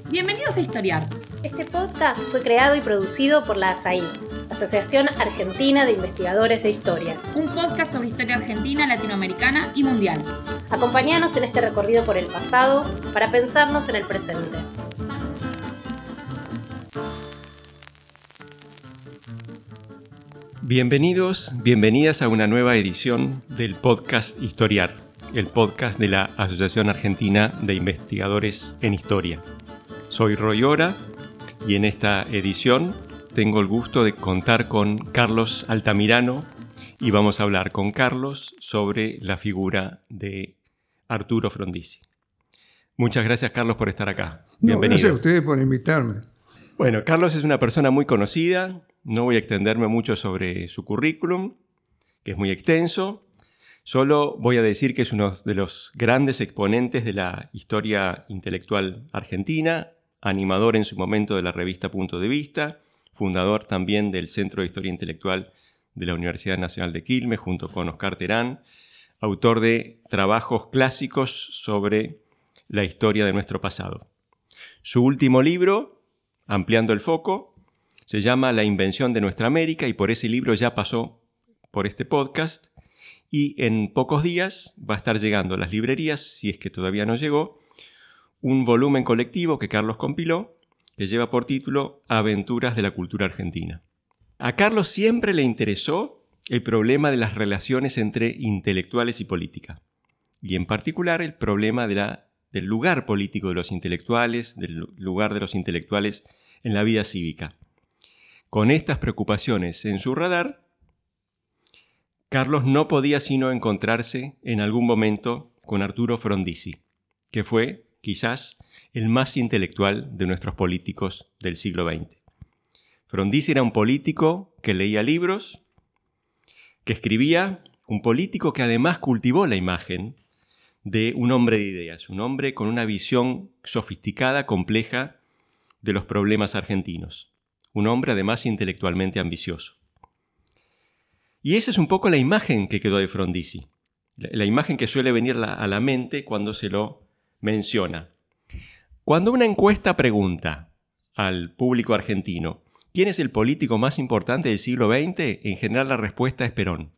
Bienvenidos a Historiar. Este podcast fue creado y producido por la ASAI, Asociación Argentina de Investigadores de Historia. Un podcast sobre historia argentina, latinoamericana y mundial. Acompáñanos en este recorrido por el pasado para pensarnos en el presente. Bienvenidos, bienvenidas a una nueva edición del podcast Historiar, el podcast de la Asociación Argentina de Investigadores en Historia. Soy Roy Ora y en esta edición tengo el gusto de contar con Carlos Altamirano y vamos a hablar con Carlos sobre la figura de Arturo Frondizi. Muchas gracias, Carlos, por estar acá. Bienvenido. Gracias a ustedes por invitarme. Bueno, Carlos es una persona muy conocida. No voy a extenderme mucho sobre su currículum, que es muy extenso. Solo voy a decir que es uno de los grandes exponentes de la historia intelectual argentina, animador en su momento de la revista Punto de Vista, fundador también del Centro de Historia Intelectual de la Universidad Nacional de Quilmes, junto con Oscar Terán, autor de trabajos clásicos sobre la historia de nuestro pasado. Su último libro, ampliando el foco, se llama La invención de nuestra América y por ese libro ya pasó por este podcast y en pocos días va a estar llegando a las librerías, si es que todavía no llegó, un volumen colectivo que Carlos compiló que lleva por título Aventuras de la cultura argentina. A Carlos siempre le interesó el problema de las relaciones entre intelectuales y política y en particular el problema del lugar político de los intelectuales, del lugar de los intelectuales en la vida cívica. Con estas preocupaciones en su radar, Carlos no podía sino encontrarse en algún momento con Arturo Frondizi, que fue, quizás, el más intelectual de nuestros políticos del siglo XX. Frondizi era un político que leía libros, que escribía, un político que además cultivó la imagen de un hombre de ideas, un hombre con una visión sofisticada, compleja de los problemas argentinos. Un hombre además intelectualmente ambicioso. Y esa es un poco la imagen que quedó de Frondizi, la imagen que suele venir a la mente cuando se lo menciona. Cuando una encuesta pregunta al público argentino ¿quién es el político más importante del siglo XX? En general la respuesta es Perón.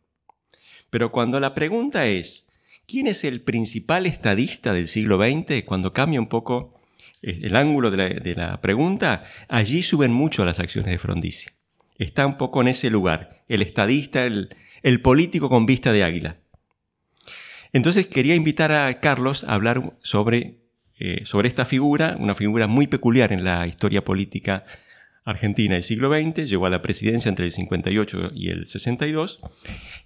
Pero cuando la pregunta es ¿quién es el principal estadista del siglo XX? Cuando cambia un poco el ángulo de la pregunta, allí suben mucho las acciones de Frondizi. Está un poco en ese lugar, el estadista, el político con vista de águila. Entonces quería invitar a Carlos a hablar sobre esta figura, una figura muy peculiar en la historia política argentina del siglo XX, llegó a la presidencia entre el 58 y el 62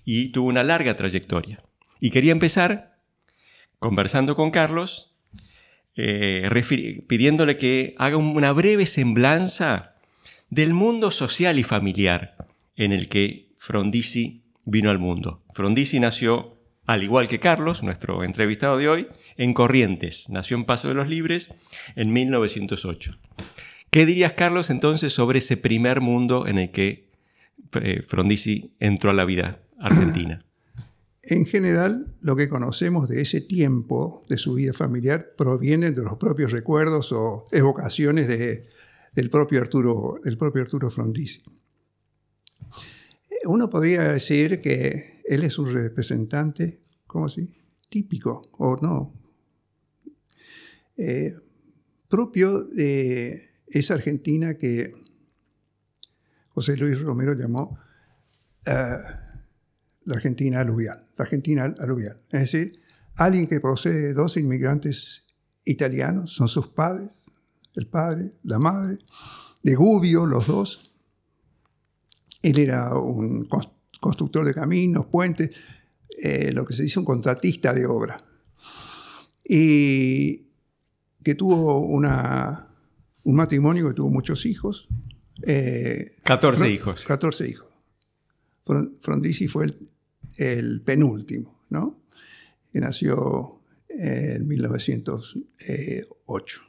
y tuvo una larga trayectoria. Y quería empezar conversando con Carlos, pidiéndole que haga una breve semblanza del mundo social y familiar en el que Frondizi vino al mundo. Frondizi nació, al igual que Carlos, nuestro entrevistado de hoy, en Corrientes. Nació en Paso de los Libres en 1908. ¿Qué dirías, Carlos, entonces sobre ese primer mundo en el que Frondizi entró a la vida argentina? En general, lo que conocemos de ese tiempo de su vida familiar proviene de los propios recuerdos o evocaciones del propio Arturo Frondizi. Uno podría decir que él es un representante, ¿cómo así? Típico, o no, propio de esa Argentina que José Luis Romero llamó la Argentina aluvial. Es decir, alguien que procede de dos inmigrantes italianos, son sus padres, el padre, la madre, de Gubbio, los dos. Él era un constructor de caminos, puentes, lo que se dice un contratista de obra. Y que tuvo un matrimonio que tuvo muchos hijos. 14 hijos. 14 hijos. Frondizi fue el penúltimo, ¿no? Que nació en 1908.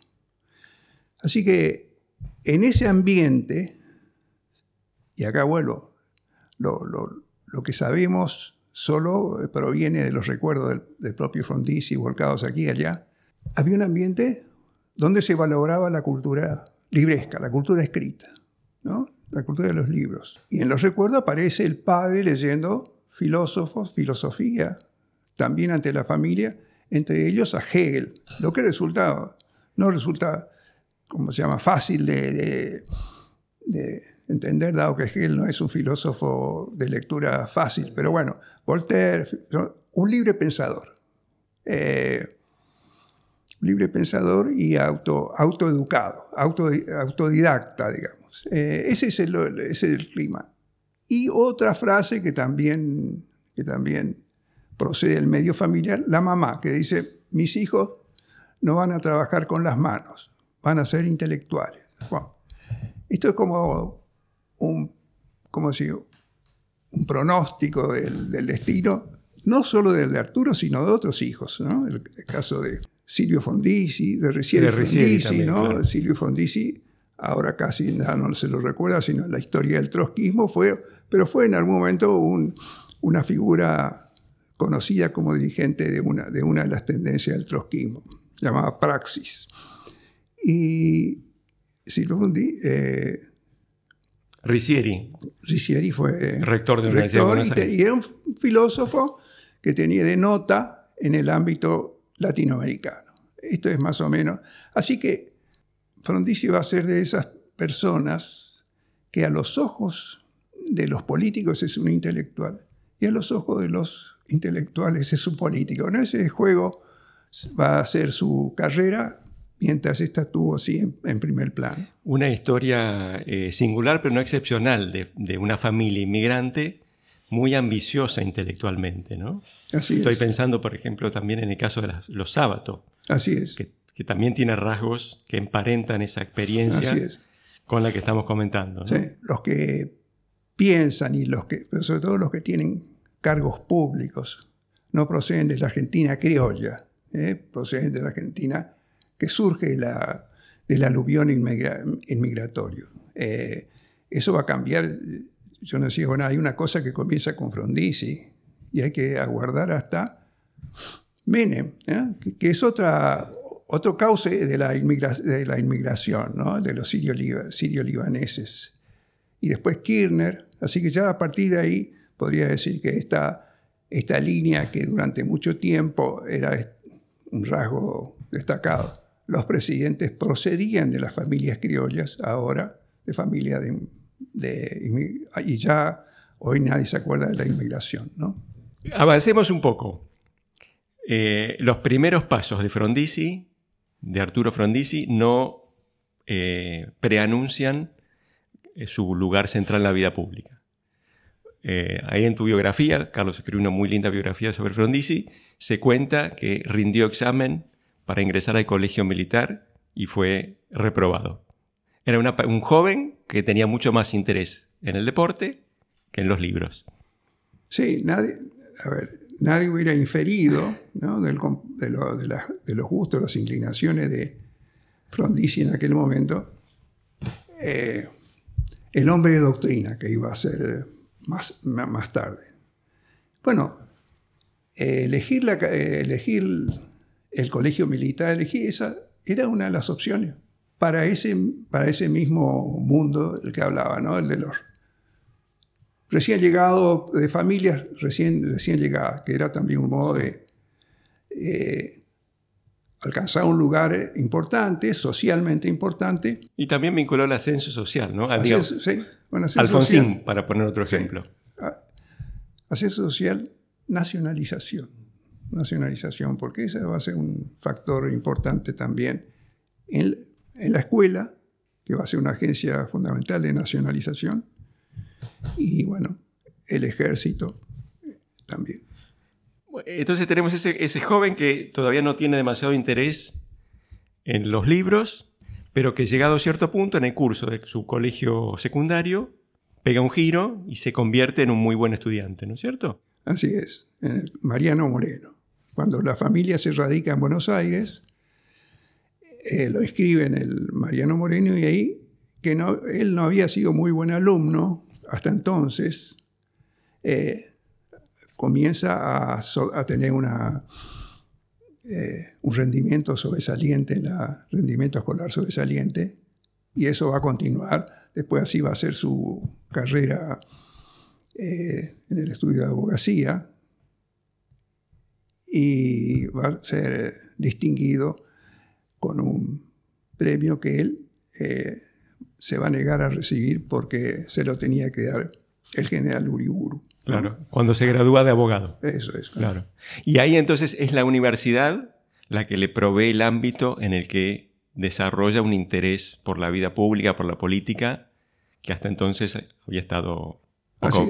Así que en ese ambiente, y acá vuelvo, lo que sabemos solo proviene de los recuerdos del propio Frondizi volcados aquí y allá, había un ambiente donde se valoraba la cultura libresca, la cultura escrita, ¿no? La cultura de los libros. Y en los recuerdos aparece el padre leyendo filósofos, filosofía, también ante la familia, entre ellos a Hegel, lo que no resulta, como se llama, fácil de entender, dado que Hegel no es un filósofo de lectura fácil. Pero bueno, Voltaire, un libre pensador. Libre pensador y autoeducado, autodidacta, digamos. Ese es el clima. Y otra frase que también procede del medio familiar, la mamá, que dice: mis hijos no van a trabajar con las manos, van a ser intelectuales. Bueno, esto es como un pronóstico del destino, no solo del de Arturo, sino de otros hijos, ¿no? El caso de Silvio Frondizi, de Riccieri Frondizi, también, ¿no? Claro. Silvio Frondizi, ahora casi nada no se lo recuerda, sino la historia del trotskismo, pero fue en algún momento una figura conocida como dirigente de una de las tendencias del trotskismo, llamada Praxis. Y Silvio Frondizi, Riccieri fue rector de la Universidad de Buenos Aires. Y era un filósofo que tenía de nota en el ámbito latinoamericano. Esto es más o menos. Así que Frondizi va a ser de esas personas que a los ojos de los políticos es un intelectual y a los ojos de los intelectuales es un político. ¿No? Ese juego va a ser su carrera, mientras esta estuvo así en primer plano. Una historia singular, pero no excepcional, de una familia inmigrante muy ambiciosa intelectualmente, ¿no? Así Estoy es. pensando, por ejemplo, también en el caso de los Sábato, Así es. que también tiene rasgos que emparentan esa experiencia Así es. con la que estamos comentando, ¿no? Sí, los que piensan pero sobre todo los que tienen cargos públicos, no proceden de la Argentina criolla, proceden de la Argentina que surge del aluvión inmigratorio. Eso va a cambiar. Yo no sé, bueno, hay una cosa que comienza con Frondizi y hay que aguardar hasta Menem, que es otro cauce de la inmigración, ¿no? De los sirio-libaneses. Y después Kirchner. Así que ya a partir de ahí podría decir que esta línea que durante mucho tiempo era un rasgo destacado. Los presidentes procedían de las familias criollas, ahora de familia y ya hoy nadie se acuerda de la inmigración, ¿no? Avancemos un poco. Los primeros pasos de Frondizi, de Arturo Frondizi, no preanuncian su lugar central en la vida pública. Ahí en tu biografía, Carlos escribió una muy linda biografía sobre Frondizi, se cuenta que rindió examen para ingresar al colegio militar y fue reprobado. Era un joven que tenía mucho más interés en el deporte que en los libros. Sí, nadie hubiera inferido, ¿no? de los gustos, las inclinaciones de Frondizi en aquel momento, el hombre de doctrina que iba a ser más tarde. Bueno, elegir el colegio militar, esa era una de las opciones para ese mismo mundo del que hablaba, ¿no? El de los recién llegados, de familias recién llegadas, que era también un modo de alcanzar un lugar importante, socialmente importante. Y también vinculó el ascenso social, ¿no? Ascenso Alfonsín, social, para poner otro ejemplo. Sí. Ascenso social, nacionalización, porque ese va a ser un factor importante también en la escuela, que va a ser una agencia fundamental de nacionalización, y bueno, el ejército también. Entonces tenemos ese joven que todavía no tiene demasiado interés en los libros, pero que llegado a cierto punto en el curso de su colegio secundario, pega un giro y se convierte en un muy buen estudiante, ¿no es cierto? Así es, en el Mariano Moreno. Cuando la familia se radica en Buenos Aires, lo inscribe en el Mariano Moreno y ahí, él no había sido muy buen alumno hasta entonces, comienza a tener un rendimiento sobresaliente, rendimiento escolar sobresaliente, y eso va a continuar. Después así va a ser su carrera en el estudio de abogacía, y va a ser distinguido con un premio que él se va a negar a recibir porque se lo tenía que dar el general Uriburu. Claro, cuando se gradúa de abogado. Eso es. Claro. Y ahí entonces es la universidad la que le provee el ámbito en el que desarrolla un interés por la vida pública, por la política, que hasta entonces había estado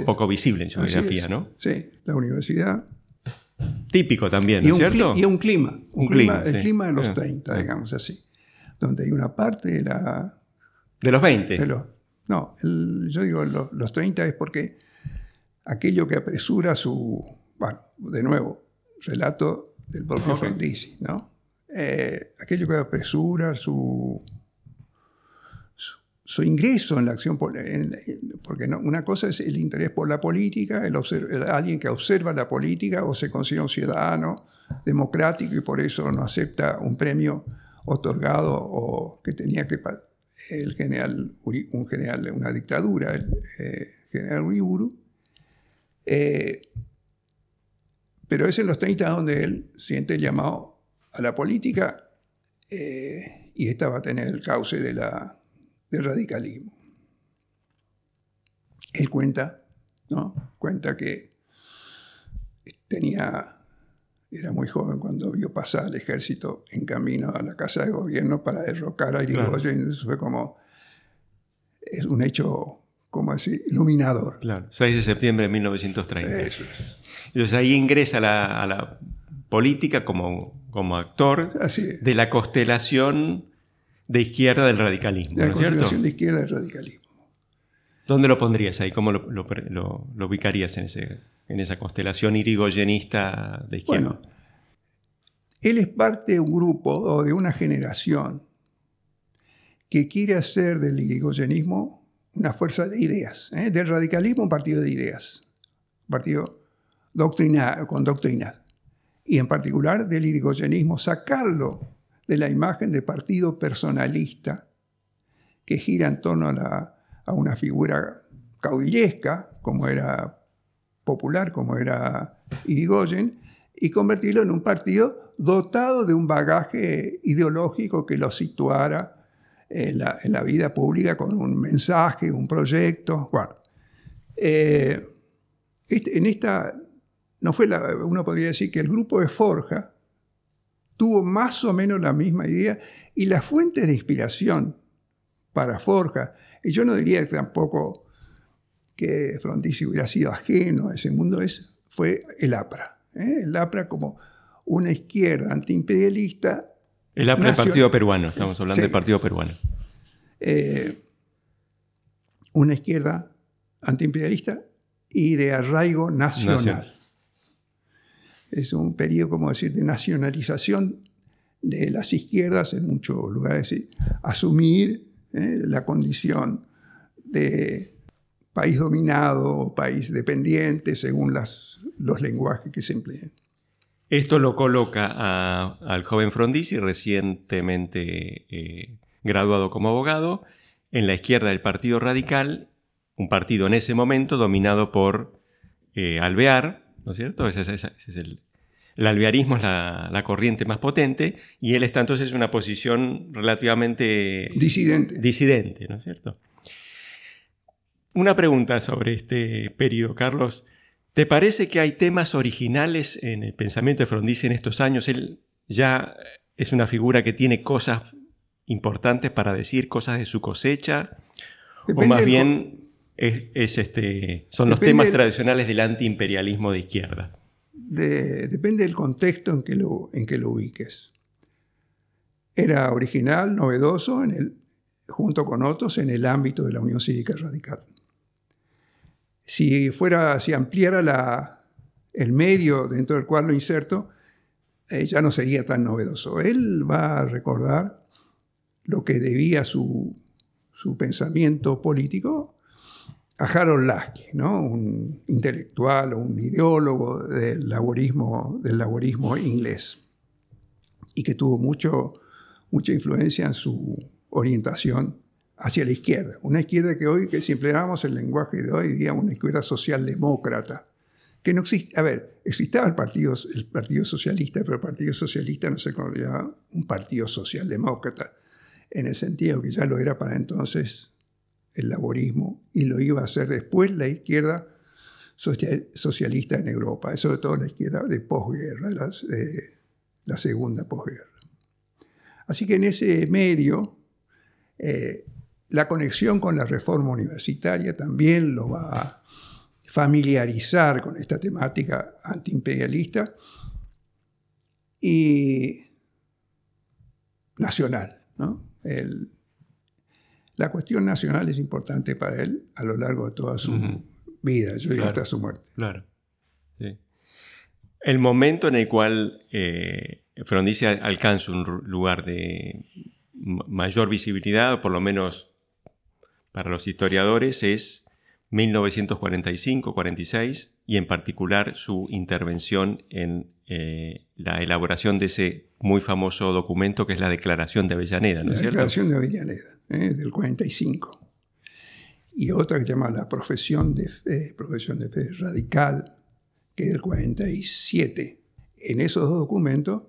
poco visible en su biografía, ¿no? Sí, la universidad. Típico también, ¿no es cierto? Y un clima. El sí. clima de los 30, digamos así. Donde hay una parte de la... De los 20. Yo digo los 30 es porque aquello que apresura bueno, de nuevo, relato del propio Frondizi, ¿no? Aquello que apresura su ingreso en la acción, porque una cosa es el interés por la política, alguien que observa la política o se considera un ciudadano democrático y por eso no acepta un premio otorgado o que tenía que una dictadura, el general Uriburu. Pero es en los 30 donde él siente el llamado a la política y esta va a tener el cauce del radicalismo. Él cuenta que era muy joven cuando vio pasar al ejército en camino a la Casa de Gobierno para derrocar a Irigoyen. Claro. Eso fue es un hecho, ¿cómo decir?, iluminador. Claro, 6 de septiembre de 1930. Eso es. Entonces ahí ingresa a la política como actor de la constelación de izquierda del radicalismo. De la ¿no es cierto? constelación de izquierda del radicalismo. ¿Dónde lo pondrías ahí? ¿Cómo lo ubicarías en esa constelación irigoyenista de izquierda? Bueno, él es parte de un grupo o de una generación que quiere hacer del irigoyenismo una fuerza de ideas, del radicalismo un partido de ideas, un partido con doctrinas, y en particular del irigoyenismo, sacarlo de la imagen de partido personalista que gira en torno a una figura caudillesca, como era popular, como era Irigoyen, y convertirlo en un partido dotado de un bagaje ideológico que lo situara en la vida pública con un mensaje, un proyecto. Bueno, uno podría decir que el grupo de Forja tuvo más o menos la misma idea y las fuentes de inspiración para Forja, y yo no diría tampoco que Frondizi hubiera sido ajeno a ese mundo, fue el APRA. El APRA como una izquierda antiimperialista. El APRA, el partido peruano, estamos hablando del partido peruano. Una izquierda antiimperialista y de arraigo nacional. Es un periodo, como decir, de nacionalización de las izquierdas en muchos lugares, asumir la condición de país dominado o país dependiente según los lenguajes que se empleen. Esto lo coloca al joven Frondizi, recientemente graduado como abogado, en la izquierda del Partido Radical, un partido en ese momento dominado por Alvear, ¿no es cierto? El alvearismo es la corriente más potente y él está entonces en una posición relativamente disidente, ¿no es cierto? Una pregunta sobre este periodo, Carlos. ¿Te parece que hay temas originales en el pensamiento de Frondizi en estos años? Él ya es una figura que tiene cosas importantes para decir, cosas de su cosecha, o más bien son los temas tradicionales del antiimperialismo de izquierda. Depende del contexto en que lo ubiques. Era original, novedoso, junto con otros, en el ámbito de la Unión Cívica Radical. Si ampliara el medio dentro del cual lo inserto, ya no sería tan novedoso. Él va a recordar lo que debía su pensamiento político a Harold Lasky, ¿no? Un intelectual o un ideólogo del laborismo inglés. y que tuvo mucha influencia en su orientación hacia la izquierda. Una izquierda que hoy, que si empleáramos el lenguaje de hoy, diríamos una izquierda socialdemócrata. Que no existe, a ver, existaba el partido Socialista, pero el Partido Socialista no se consideraba un partido socialdemócrata, en el sentido que ya lo era para entonces el laborismo y lo iba a hacer después la izquierda socialista en Europa, sobre todo la izquierda de posguerra, la segunda posguerra. Así que en ese medio, la conexión con la reforma universitaria también lo va a familiarizar con esta temática antiimperialista y nacional, ¿no? La cuestión nacional es importante para él a lo largo de toda su vida, yo diría hasta su muerte. Claro. Sí. El momento en el cual Frondizi alcanza un lugar de mayor visibilidad, o por lo menos para los historiadores, es 1945-46, y en particular su intervención en la elaboración de ese muy famoso documento que es la Declaración de Avellaneda, ¿no es cierto? La Declaración de Avellaneda, del 45. Y otra que se llama la Profesión de Fe Radical, que es del 47. En esos dos documentos,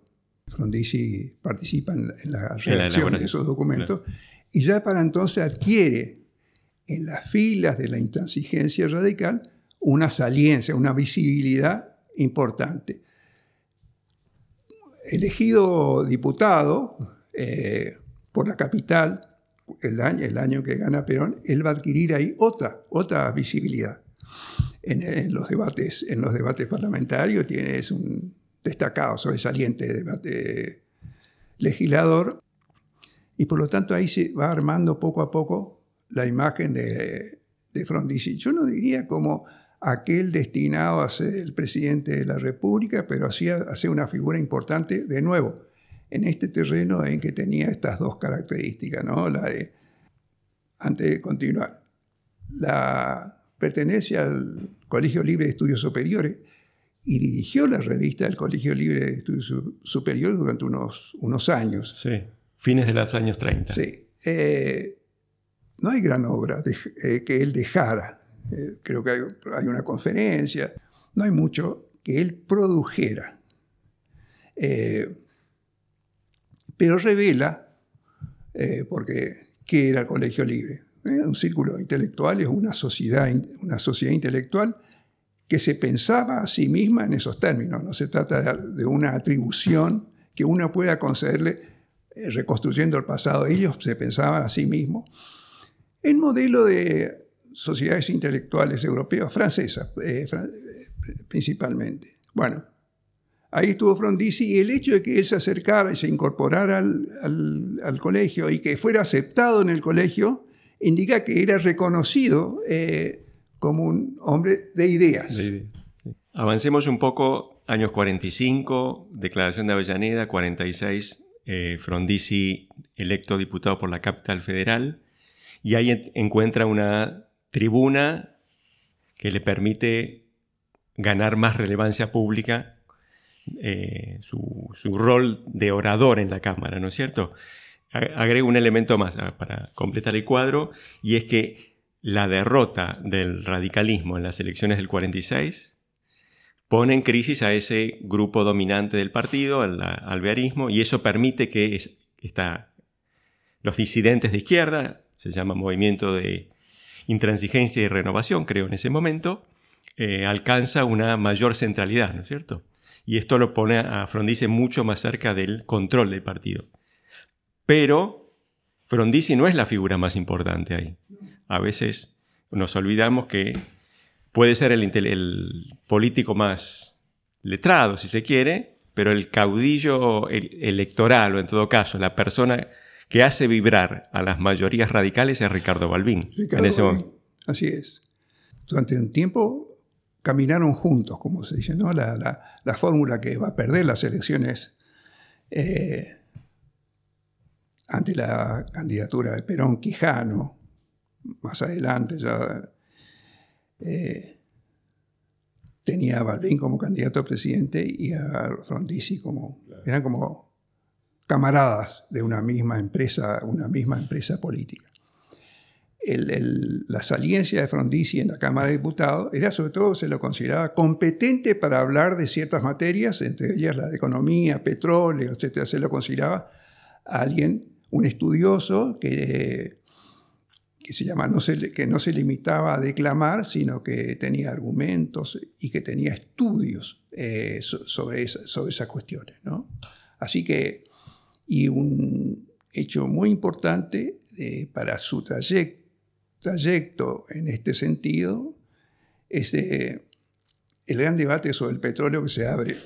Frondizi participa en la redacción de esos documentos, claro. Y ya para entonces adquiere en las filas de la intransigencia radical una saliencia, una visibilidad importante. Elegido diputado por la capital, el año que gana Perón, él va a adquirir ahí otra visibilidad. En los debates parlamentarios es un destacado, sobresaliente debate legislador, y por lo tanto ahí se va armando poco a poco la imagen de Frondizi. Yo no diría como aquel destinado a ser el presidente de la República, pero a ser una figura importante, de nuevo, en este terreno en que tenía estas dos características, ¿no? Antes de continuar, pertenece al Colegio Libre de Estudios Superiores y dirigió la revista del Colegio Libre de Estudios Superiores durante unos años. Sí, fines de los años 30. Sí. No hay gran obra que él dejara. Creo que hay una conferencia. No hay mucho que él produjera. Pero revela, porque ¿qué era el Colegio Libre? Un círculo de intelectuales, una sociedad intelectual que se pensaba a sí misma en esos términos. No se trata de una atribución que uno pueda concederle reconstruyendo el pasado. Ellos se pensaban a sí mismos en modelo de sociedades intelectuales europeas, francesas principalmente. Bueno, ahí estuvo Frondizi, y el hecho de que él se acercara y se incorporara al colegio y que fuera aceptado en el colegio indica que era reconocido como un hombre de ideas. Sí. Avancemos un poco, años 45, Declaración de Avellaneda, 46, Frondizi electo diputado por la Capital Federal, y ahí encuentra una tribuna que le permite ganar más relevancia pública, su rol de orador en la Cámara, ¿no es cierto? Agrego un elemento más para completar el cuadro, y es que la derrota del radicalismo en las elecciones del 46 pone en crisis a ese grupo dominante del partido, al alvearismo, y eso permite que los disidentes de izquierda, se llama Movimiento de Intransigencia y Renovación, creo en ese momento, alcanza una mayor centralidad, ¿no es cierto? Y esto lo pone a Frondizi mucho más cerca del control del partido. Pero Frondizi no es la figura más importante ahí. A veces nos olvidamos que puede ser el político más letrado, si se quiere, pero el caudillo electoral, o en todo caso, la persona que hace vibrar a las mayorías radicales es Ricardo Balbín. Así es. Durante un tiempo caminaron juntos, como se dice, ¿no? La fórmula que va a perder las elecciones ante la candidatura de Perón-Quijano, más adelante ya tenía a Balbín como candidato a presidente y a Frondizi eran como camaradas de una misma empresa política. La saliencia de Frondizi en la Cámara de Diputados era, sobre todo, se lo consideraba competente para hablar de ciertas materias, entre ellas la de economía, petróleo, etc. Se lo consideraba alguien, un estudioso que no se limitaba a declamar, sino que tenía argumentos y que tenía estudios sobre esas cuestiones, ¿no? Así que, y un hecho muy importante para su trayecto en este sentido es el gran debate sobre el petróleo que se abre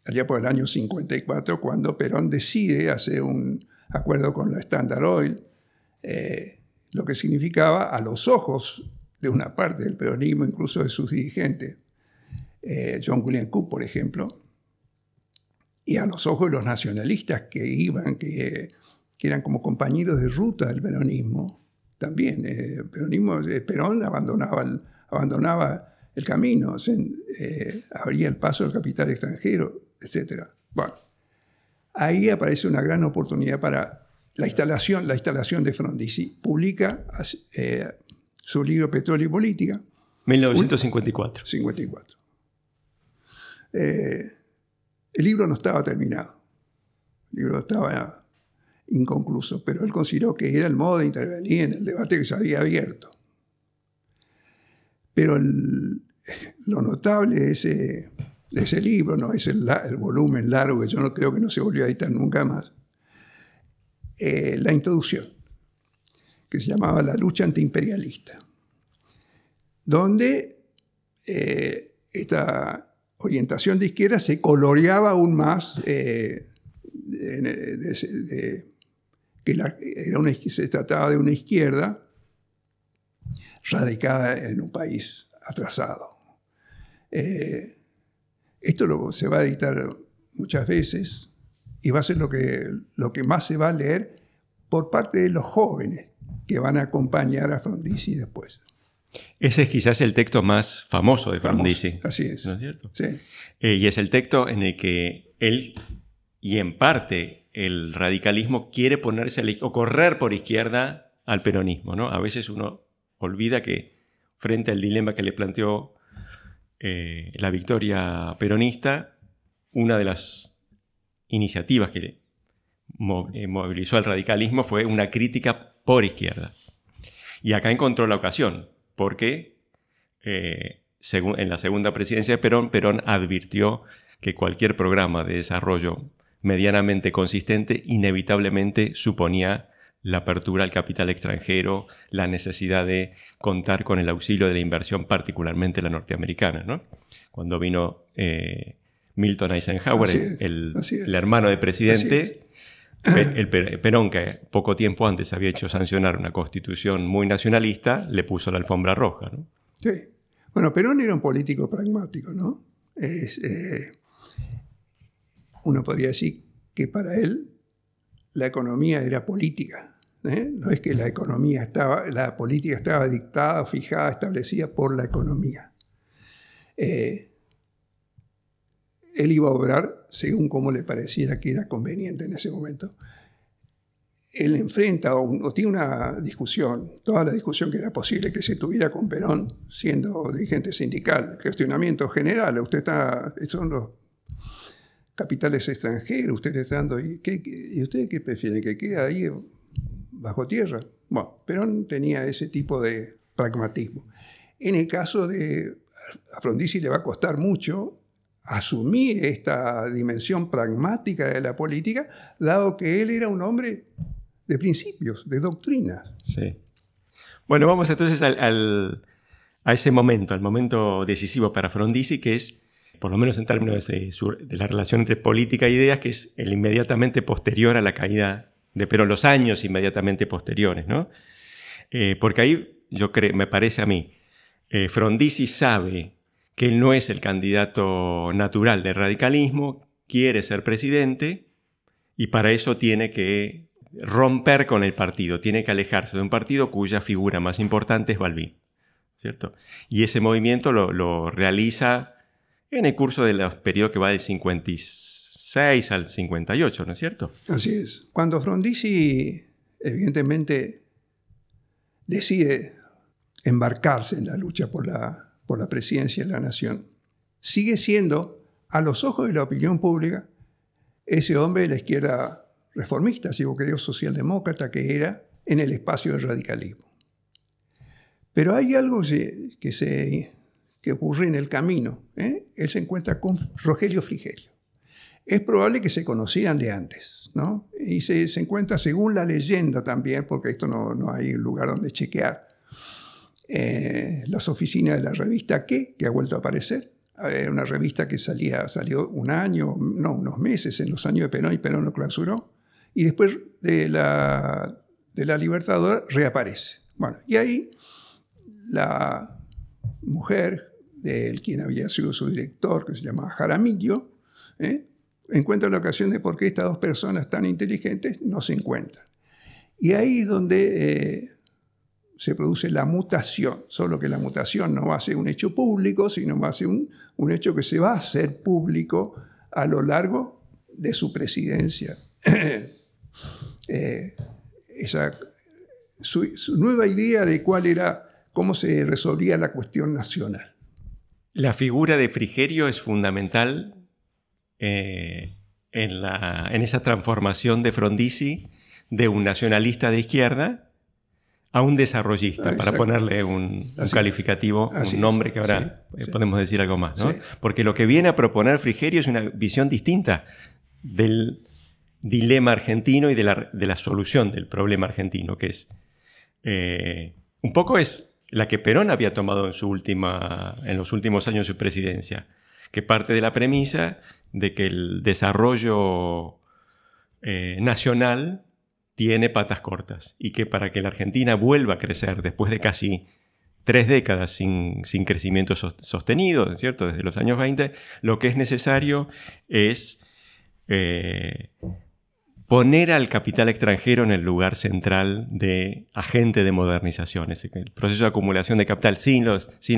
allá por el año 54, cuando Perón decide hacer un acuerdo con la Standard Oil, lo que significaba, a los ojos de una parte del peronismo, incluso de sus dirigentes, John William Cook, por ejemplo, y a los ojos de los nacionalistas que eran como compañeros de ruta del peronismo, también. Perón abandonaba el camino, abría el paso del capital extranjero, etc. Bueno, ahí aparece una gran oportunidad para la instalación de Frondizi. Publica su libro Petróleo y Política. 1954. 54. El libro no estaba terminado. El libro estaba inconcluso, pero él consideró que era el modo de intervenir en el debate que se había abierto. Pero lo notable de ese libro, no es el volumen largo, que yo no creo que no se volvió a editar nunca más, la introducción, que se llamaba La lucha antiimperialista, donde esta orientación de izquierda se coloreaba aún más se trataba de una izquierda radicada en un país atrasado. Esto se va a editar muchas veces y va a ser lo que más se va a leer por parte de los jóvenes que van a acompañar a Frondizi después. Ese es quizás el texto más famoso de Frondizi. Así es. ¿No es cierto? Sí. Y es el texto en el que él, y en parte el radicalismo, quiere ponerse o correr por izquierda al peronismo, ¿no? A veces uno olvida que frente al dilema que le planteó la victoria peronista, una de las iniciativas que movilizó al radicalismo fue una crítica por izquierda. Y acá encontró la ocasión, porque en la segunda presidencia de Perón advirtió que cualquier programa de desarrollo medianamente consistente inevitablemente suponía la apertura al capital extranjero, la necesidad de contar con el auxilio de la inversión, particularmente la norteamericana, ¿no? Cuando vino Milton Eisenhower, el hermano del presidente, Perón, que poco tiempo antes había hecho sancionar una constitución muy nacionalista, le puso la alfombra roja, ¿no? Sí. Bueno, Perón era un político pragmático, ¿no? Uno podría decir que para él la economía era política. No es que la política estaba dictada, fijada, establecida por la economía. Él iba a obrar según como le pareciera que era conveniente en ese momento. Él enfrenta o tiene una discusión, toda la discusión que era posible que se tuviera con Perón, siendo dirigente sindical, cuestionamiento general. Son los capitales extranjeros, usted le está dando, ¿y usted qué prefiere? ¿Que quede ahí bajo tierra? Bueno, Perón tenía ese tipo de pragmatismo. En el caso de Frondizi le va a costar mucho asumir esta dimensión pragmática de la política, dado que él era un hombre de principios, de doctrina. Sí. Bueno, vamos entonces a ese momento, al momento decisivo para Frondizi, que es, por lo menos en términos de la relación entre política e ideas, que es el inmediatamente posterior a la caída de Perón, los años inmediatamente posteriores, ¿no? Porque ahí, me parece a mí, Frondizi sabe que él no es el candidato natural del radicalismo, quiere ser presidente y para eso tiene que romper con el partido, tiene que alejarse de un partido cuya figura más importante es Balbín, ¿cierto? Y ese movimiento lo realiza en el curso del periodo que va del 56 46 al 58, ¿no es cierto? Así es. Cuando Frondizi, evidentemente, decide embarcarse en la lucha por la presidencia de la nación, sigue siendo, a los ojos de la opinión pública, ese hombre de la izquierda reformista, si vos querés, socialdemócrata que era en el espacio del radicalismo. Pero hay algo que ocurre en el camino. Él se encuentra con Rogelio Frigerio. Es probable que se conocieran de antes, ¿no? Y se encuentra, según la leyenda también, porque esto no hay lugar donde chequear, las oficinas de la revista que ha vuelto a aparecer. Una revista que salió unos meses en los años de Perón, y Perón lo clausuró. Y después de la Libertadora reaparece. Bueno, y ahí la mujer de quien había sido su director, que se llamaba Jaramillo, encuentra la ocasión de por qué estas dos personas tan inteligentes no se encuentran. Y ahí es donde se produce la mutación, solo que la mutación no va a ser un hecho público, sino va a ser un hecho que se va a hacer público a lo largo de su presidencia. Su nueva idea de cómo se resolvía la cuestión nacional. La figura de Frigerio es fundamental en esa transformación de Frondizi de un nacionalista de izquierda a un desarrollista, para ponerle un calificativo, un nombre que ahora podemos decir algo más, ¿no? Sí. Porque lo que viene a proponer Frigerio es una visión distinta del dilema argentino y de la solución del problema argentino, que es un poco es la que Perón había tomado en los últimos años de su presidencia, que parte de la premisa de que el desarrollo nacional tiene patas cortas y que para que la Argentina vuelva a crecer después de casi 3 décadas sin crecimiento sostenido, ¿cierto? Desde los años 20, lo que es necesario es poner al capital extranjero en el lugar central de agente de modernización. El proceso de acumulación de capital sin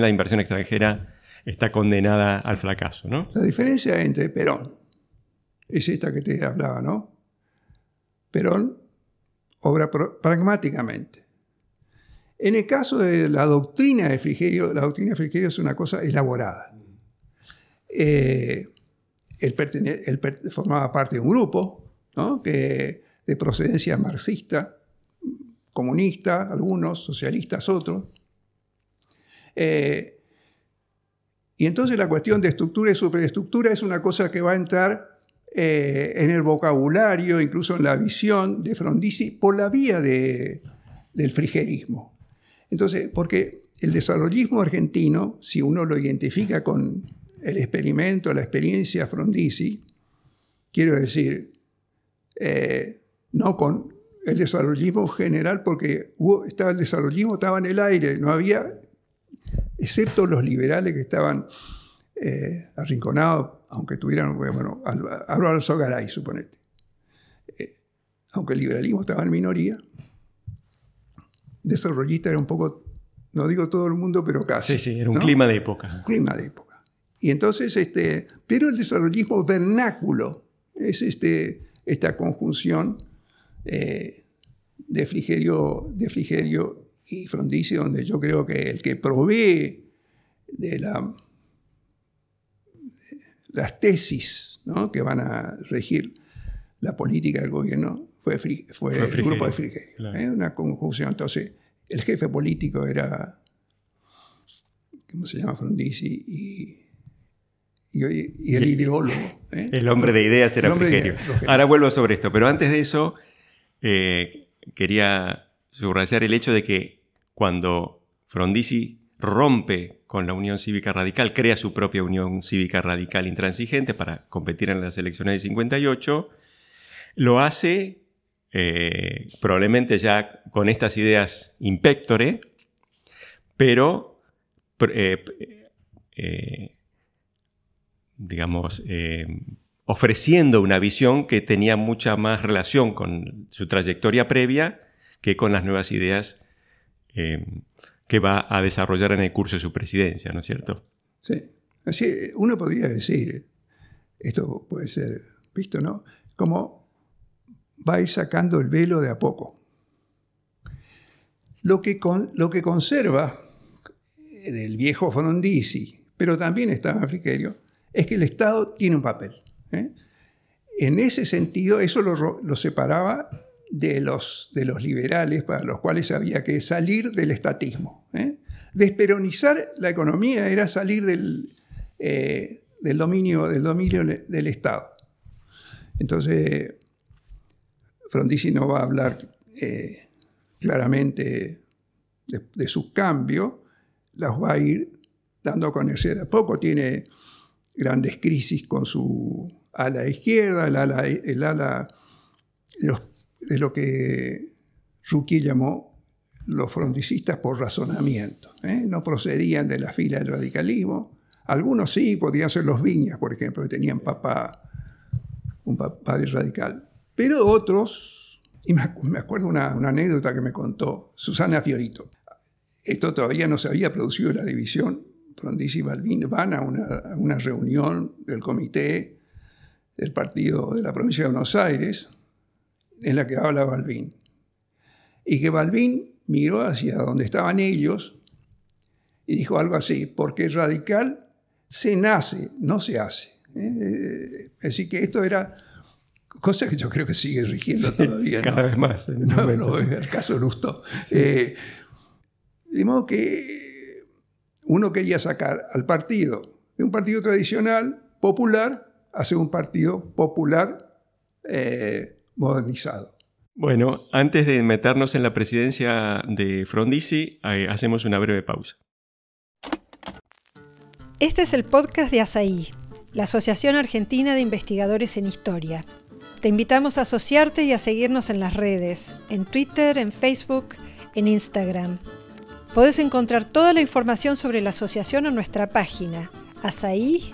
la inversión extranjera está condenada al fracaso, ¿no? La diferencia entre Perón es esta que te hablaba, ¿no? Perón obra pragmáticamente. En el caso de la doctrina de Frigerio es una cosa elaborada. Él formaba parte de un grupo, ¿no? de procedencia marxista, comunista, algunos, socialistas, otros. Y entonces la cuestión de estructura y superestructura es una cosa que va a entrar en el vocabulario, incluso en la visión de Frondizi, por la vía del frigerismo. Entonces, porque el desarrollismo argentino, si uno lo identifica con el experimento, la experiencia Frondizi, quiero decir, no con el desarrollismo general, porque el desarrollismo estaba en el aire, no había, excepto los liberales que estaban arrinconados, aunque tuvieran, bueno, Álvaro Sogaray, suponete. Aunque el liberalismo estaba en minoría, desarrollista era un poco, no digo todo el mundo, pero casi. Sí, era un clima de época. Un clima de época. Y entonces, pero el desarrollismo vernáculo es esta conjunción de Frigerio y Frondizi, donde yo creo que el que provee de las tesis, ¿no?, que van a regir la política del gobierno fue el grupo de Frigerio. Claro. Una conjunción. Entonces, el jefe político era, ¿cómo se llama? Frondizi y el ideólogo. El hombre de ideas era Frigerio. Ahora vuelvo sobre esto, pero antes de eso quería subrayar el hecho de que cuando Frondizi rompe con la Unión Cívica Radical, crea su propia Unión Cívica Radical Intransigente para competir en las elecciones de 58, lo hace probablemente ya con estas ideas in pectore, pero ofreciendo una visión que tenía mucha más relación con su trayectoria previa que con las nuevas ideas que va a desarrollar en el curso de su presidencia, ¿no es cierto? Sí. Así, uno podría decir, esto puede ser ¿visto, no? Como va a ir sacando el velo de a poco. Lo que conserva del viejo Frondizi, pero también estaba Frigerio, es que el Estado tiene un papel. En ese sentido, eso lo separaba de los liberales, para los cuales había que salir del estatismo. Desperonizar la economía era salir del dominio del Estado. Entonces, Frondizi no va a hablar claramente de sus cambios, las va a ir dando a conocer de a poco. Tiene grandes crisis con su ala izquierda, el ala de lo que Rucchi llamó los frondicistas por razonamiento. No procedían de la fila del radicalismo. Algunos sí, podían ser los Viñas, por ejemplo, que tenían un padre radical. Pero otros, y me acuerdo una anécdota que me contó Susana Fiorito. Esto todavía no se había producido la división. Frondizi y Balbín van a una reunión del comité del partido de la provincia de Buenos Aires, en la que habla Balbín. Y que Balbín miró hacia donde estaban ellos y dijo algo así: porque radical se nace, no se hace. Así que esto era cosa que yo creo que sigue rigiendo todavía. Cada vez más. El caso Lustó. Sí. De modo que uno quería sacar al partido de un partido tradicional, popular, hacia un partido popular modernizado. Bueno, antes de meternos en la presidencia de Frondizi, hacemos una breve pausa. Este es el podcast de ASAI, la Asociación Argentina de Investigadores en Historia. Te invitamos a asociarte y a seguirnos en las redes, en Twitter, en Facebook, en Instagram. Podés encontrar toda la información sobre la asociación en nuestra página, asai.org.ar.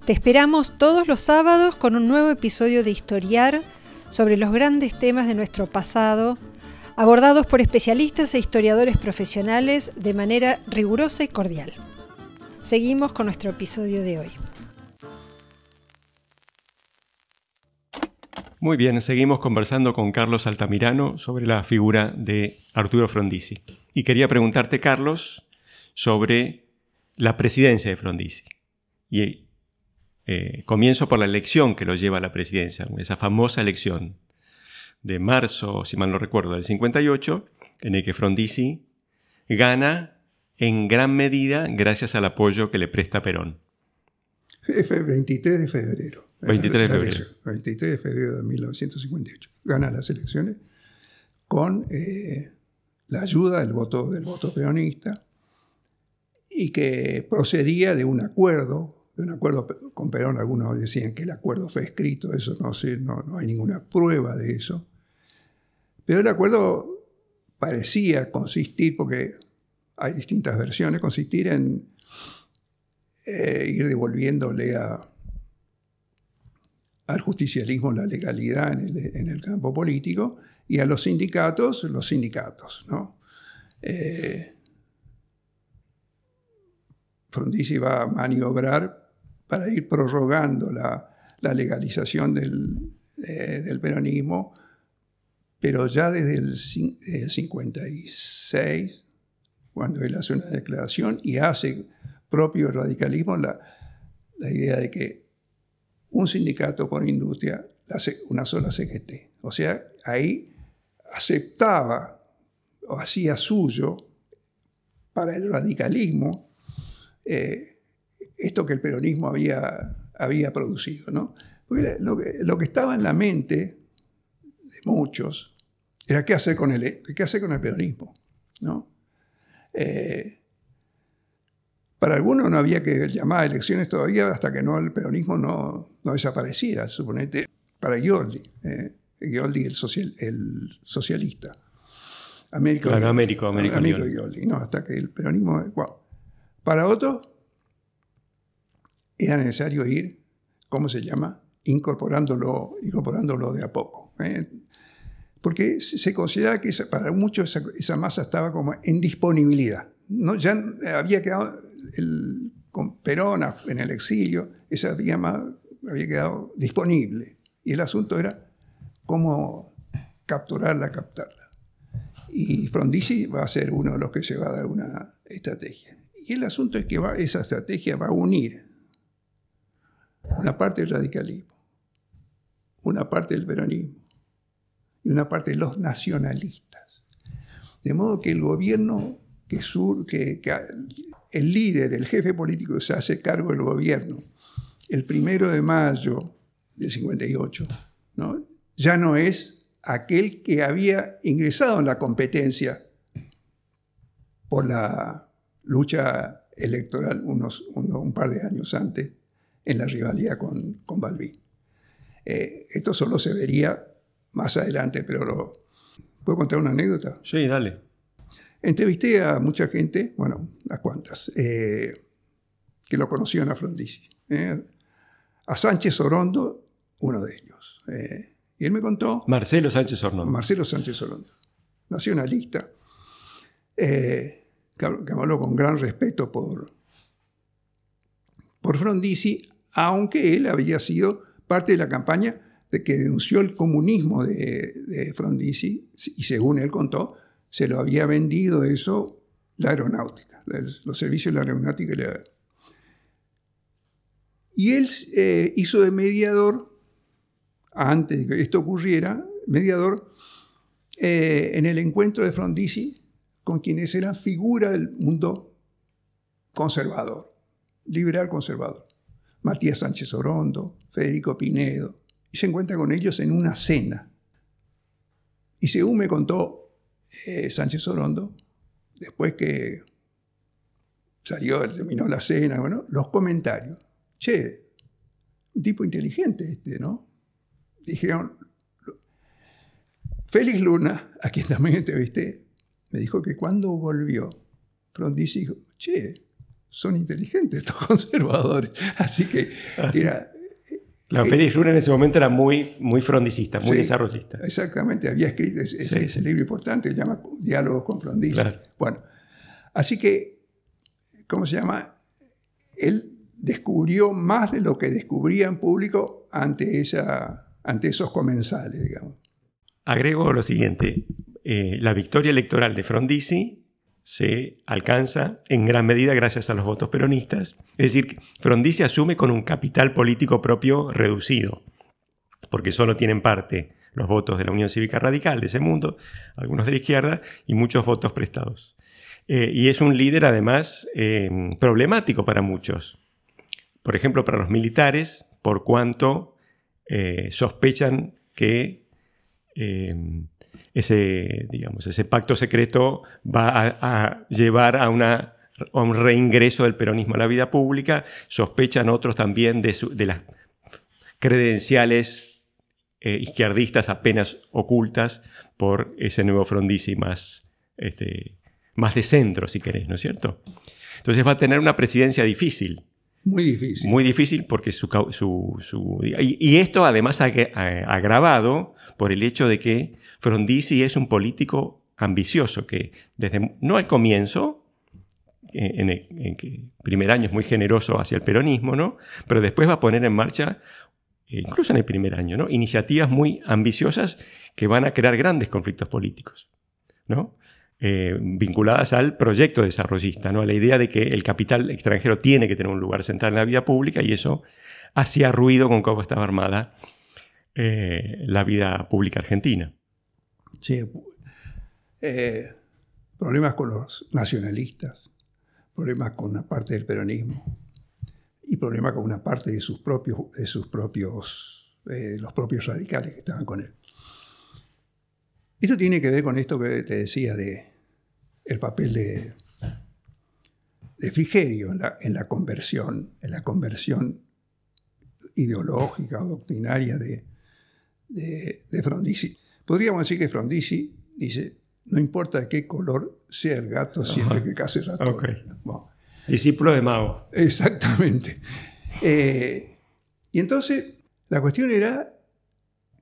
Te esperamos todos los sábados con un nuevo episodio de Historiar sobre los grandes temas de nuestro pasado, abordados por especialistas e historiadores profesionales de manera rigurosa y cordial. Seguimos con nuestro episodio de hoy. Muy bien, seguimos conversando con Carlos Altamirano sobre la figura de Arturo Frondizi. Y quería preguntarte, Carlos, sobre la presidencia de Frondizi. Y comienzo por la elección que lo lleva a la presidencia, esa famosa elección de marzo, si mal no recuerdo, del 58, en el que Frondizi gana en gran medida gracias al apoyo que le presta Perón. 23 de febrero. 23 de febrero. 23 de febrero de 1958. Gana las elecciones con la ayuda del voto peronista, y que procedía de un acuerdo con Perón. Algunos decían que el acuerdo fue escrito, eso no sé, no hay ninguna prueba de eso. Pero el acuerdo parecía consistir, porque hay distintas versiones, consistir en ir devolviéndole al justicialismo la legalidad en el campo político, y a los sindicatos, ¿no? Frondizi va a maniobrar para ir prorrogando la legalización del peronismo, pero ya desde el 56, cuando él hace una declaración y hace propio el radicalismo la idea de que un sindicato por industria hace una sola CGT. O sea, ahí aceptaba o hacía suyo para el radicalismo esto que el peronismo había producido, ¿no? Porque lo que estaba en la mente de muchos era qué hacer con el peronismo, ¿no? Para algunos no había que llamar a elecciones todavía hasta que el peronismo no desapareciera, suponete, para Gioldi, el socialista. Américo Gioldi, no, hasta que el peronismo... Wow. Para otros era necesario ir, ¿cómo se llama? Incorporándolo de a poco. Porque se consideraba que para muchos esa masa estaba como en disponibilidad. ¿No? Ya había quedado, el con Perón en el exilio, esa vía había quedado disponible. Y el asunto era cómo captarla. Y Frondizi va a ser uno de los que se va a dar una estrategia. Y el asunto es que esa estrategia va a unir una parte del radicalismo, una parte del peronismo y una parte de los nacionalistas. De modo que el gobierno que el líder, el jefe político que se hace cargo del gobierno el 1 de mayo del 58, ¿no? Ya no es aquel que había ingresado en la competencia por la lucha electoral un par de años antes en la rivalidad con Balbín. Esto solo se vería más adelante, pero ¿puedo contar una anécdota? Sí, dale. Entrevisté a mucha gente, bueno, unas cuantas, que lo conocían a Frondizi. A Sánchez Orondo, uno de ellos. Y él me contó... Marcelo Sánchez Orondo. Marcelo Sánchez Orondo, nacionalista, que habló con gran respeto por Frondizi, aunque él había sido parte de la campaña de que denunció el comunismo de Frondizi, y según él contó, se lo había vendido eso la aeronáutica, los servicios de la aeronáutica. Y él hizo de mediador, antes de que esto ocurriera, mediador en el encuentro de Frondizi con quienes eran figuras del mundo conservador, liberal conservador. Matías Sánchez Orondo, Federico Pinedo, y se encuentra con ellos en una cena. Y según me contó Sánchez Orondo, después que terminó la cena, bueno, los comentarios. Che, un tipo inteligente ¿no? Dijeron, Félix Luna, a quien también entrevisté, me dijo que cuando volvió, Frondizi dijo, che, son inteligentes estos conservadores. Así que era... Félix Luna en ese momento era muy, muy frondicista, muy desarrollista. Exactamente, había escrito ese libro importante que se llama Diálogos con Frondizi. Claro. Bueno, así que, ¿cómo se llama? Él descubrió más de lo que descubría en público ante esos comensales, digamos. Agrego lo siguiente, la victoria electoral de Frondizi se alcanza en gran medida gracias a los votos peronistas. Es decir, Frondizi asume con un capital político propio reducido, porque solo tienen parte los votos de la Unión Cívica Radical de ese mundo, algunos de la izquierda, y muchos votos prestados. Y es un líder, además, problemático para muchos. Por ejemplo, para los militares, por cuanto sospechan que ese pacto secreto va a llevar a un reingreso del peronismo a la vida pública. Sospechan otros también de las credenciales izquierdistas apenas ocultas por ese nuevo Frondizi más de centro, si querés, ¿no es cierto? Entonces va a tener una presidencia difícil. Muy difícil. Muy difícil porque y esto además agravado por el hecho de que Frondizi es un político ambicioso que no al comienzo, en el primer año es muy generoso hacia el peronismo, ¿no? Pero después va a poner en marcha, incluso en el primer año, ¿no? Iniciativas muy ambiciosas que van a crear grandes conflictos políticos, ¿no? Vinculadas al proyecto desarrollista, ¿no? A la idea de que el capital extranjero tiene que tener un lugar central en la vida pública, y eso hacía ruido con cómo estaba armada la vida pública argentina. Sí, problemas con los nacionalistas, problemas con una parte del peronismo y problemas con una parte de los propios radicales que estaban con él. Esto tiene que ver con esto que te decía el papel de Frigerio en la conversión ideológica o doctrinaria de Frondizi. Podríamos decir que Frondizi dice, no importa de qué color sea el gato, siempre que case ratón. Okay. Bueno. Discípulo de Mao. Exactamente. Y entonces la cuestión era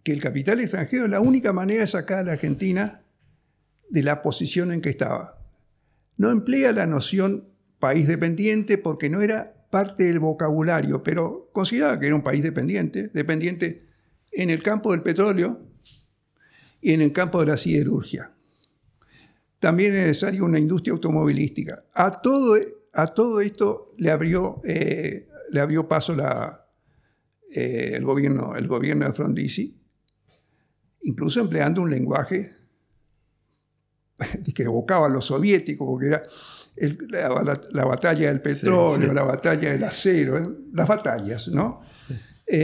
que el capital extranjero es la única manera de sacar a la Argentina de la posición en que estaba. No emplea la noción país dependiente porque no era parte del vocabulario, pero consideraba que era un país dependiente en el campo del petróleo y en el campo de la siderurgia. También es necesaria una industria automovilística. A todo esto le abrió paso el gobierno de Frondizi, incluso empleando un lenguaje que evocaba a lo soviético, porque era la batalla del petróleo, sí. La batalla del acero, las batallas, ¿no? Sí.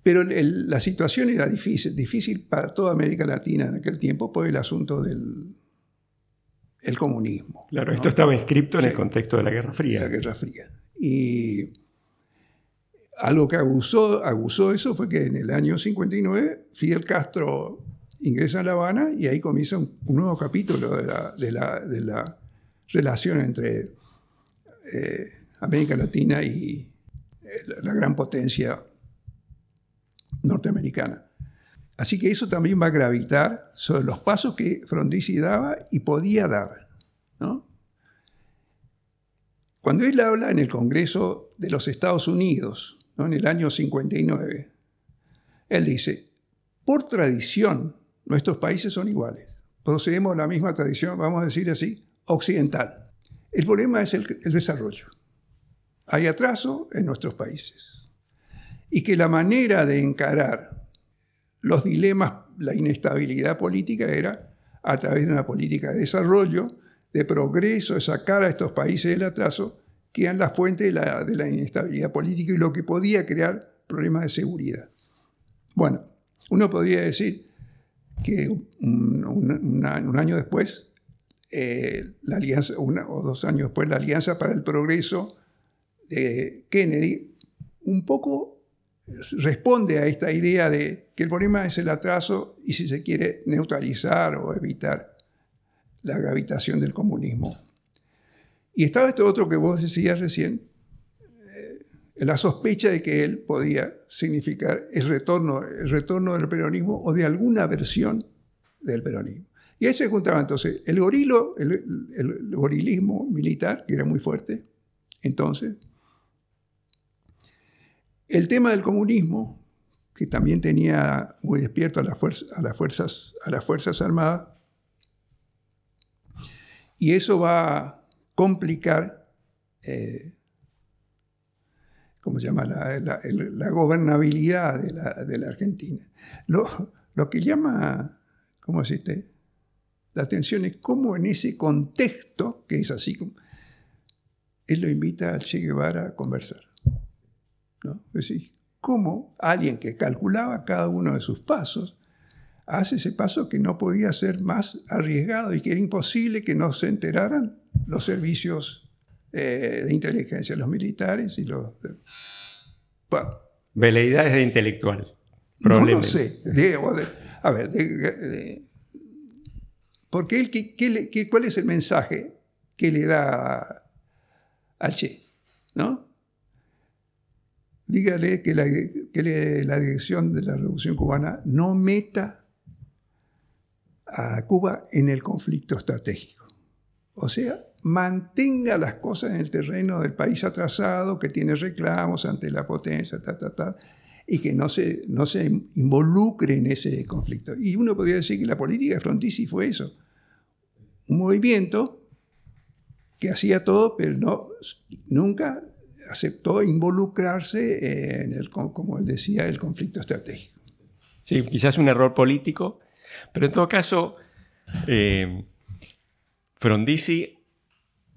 Pero la situación era difícil para toda América Latina en aquel tiempo por el asunto del comunismo. Claro, ¿no? Esto estaba inscripto en el contexto de la Guerra Fría. La Guerra Fría. Y algo que aguzó eso fue que en el año 59 Fidel Castro ingresa a La Habana y ahí comienza un nuevo capítulo de la relación entre América Latina y la gran potencia norteamericana. Así que eso también va a gravitar sobre los pasos que Frondizi daba y podía dar, ¿no? Cuando él habla en el Congreso de los Estados Unidos, ¿no? En el año 59, él dice, por tradición, nuestros países son iguales. Procedemos a la misma tradición, vamos a decir así, occidental. El problema es el desarrollo. Hay atraso en nuestros países. Y que la manera de encarar los dilemas, la inestabilidad política, era a través de una política de desarrollo, de progreso, de sacar a estos países del atraso, que eran la fuente de la inestabilidad política y lo que podía crear problemas de seguridad. Bueno, uno podría decir que un año después, la alianza, 1 o 2 años después, la Alianza para el Progreso de Kennedy, un poco responde a esta idea de que el problema es el atraso y, si se quiere, neutralizar o evitar la gravitación del comunismo. Y estaba esto otro que vos decías recién, la sospecha de que él podía significar el retorno del peronismo o de alguna versión del peronismo. Y ahí se juntaba entonces el gorilismo militar, que era muy fuerte entonces, el tema del comunismo, que también tenía muy despierto a las Fuerzas Armadas, y eso va a complicar ¿cómo se llama? La gobernabilidad de la Argentina. Lo que llama, ¿cómo decirte?, la atención es cómo en ese contexto, que es así, él lo invita al Che Guevara a conversar, ¿no? Es decir, cómo alguien que calculaba cada uno de sus pasos hace ese paso que no podía ser más arriesgado y que era imposible que no se enteraran los servicios de inteligencia, los militares y los... Bueno, veleidades de intelectual. No lo sé. A ver, porque él, ¿cuál es el mensaje que le da al Che? ¿No? Dígale que la dirección de la Revolución Cubana no meta a Cuba en el conflicto estratégico. O sea, mantenga las cosas en el terreno del país atrasado, que tiene reclamos ante la potencia, y que no se involucre en ese conflicto. Y uno podría decir que la política de Frondizi fue eso. Un movimiento que hacía todo, pero nunca aceptó involucrarse en como él decía, el conflicto estratégico. Sí, quizás un error político, pero en todo caso, Frondizi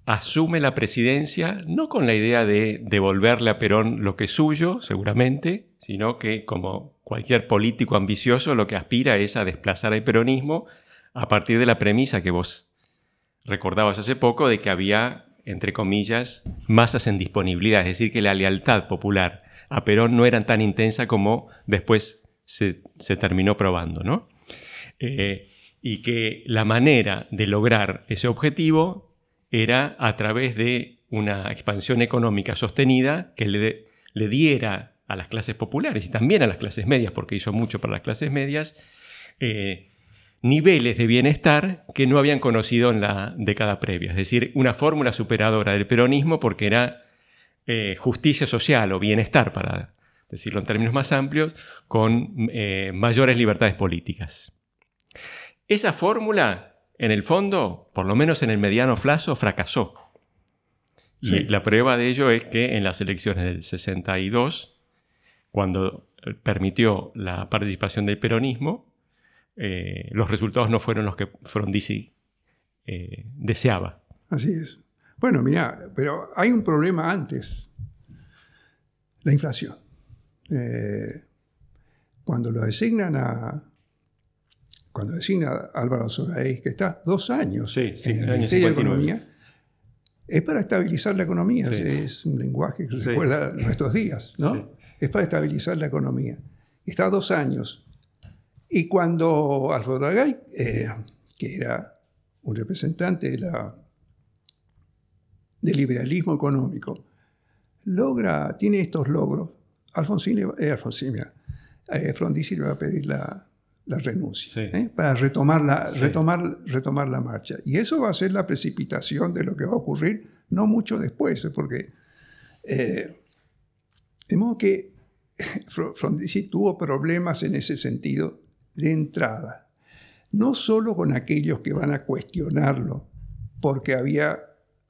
asume la presidencia no con la idea de devolverle a Perón lo que es suyo, seguramente, sino que, como cualquier político ambicioso, lo que aspira es a desplazar al peronismo a partir de la premisa que vos recordabas hace poco de que había, entre comillas, masas en disponibilidad, es decir, que la lealtad popular a Perón no era tan intensa como después se terminó probando, ¿no? Y que la manera de lograr ese objetivo era a través de una expansión económica sostenida que le diera a las clases populares y también a las clases medias, porque hizo mucho para las clases medias, niveles de bienestar que no habían conocido en la década previa. Es decir, una fórmula superadora del peronismo porque era justicia social o bienestar, para decirlo en términos más amplios, con mayores libertades políticas. Esa fórmula, en el fondo, por lo menos en el mediano plazo, fracasó. Y la prueba de ello es que en las elecciones del 62, cuando permitió la participación del peronismo, los resultados no fueron los que Frondizi deseaba. Así es. Bueno, mira, pero hay un problema antes. La inflación. Cuando designa Álvaro Sogaray, que está 2 años en el Ministerio de Economía, es para estabilizar la economía. Sí. Es un lenguaje que recuerda nuestros días, ¿no? Sí. Es para estabilizar la economía. Está 2 años. Y cuando Álvaro Sogaray, que era un representante del liberalismo económico, tiene estos logros, Frondizi le va a pedir la renuncia, para retomar la marcha. Y eso va a ser la precipitación de lo que va a ocurrir no mucho después, porque de modo que Frondizi tuvo problemas en ese sentido de entrada, no solo con aquellos que van a cuestionarlo porque había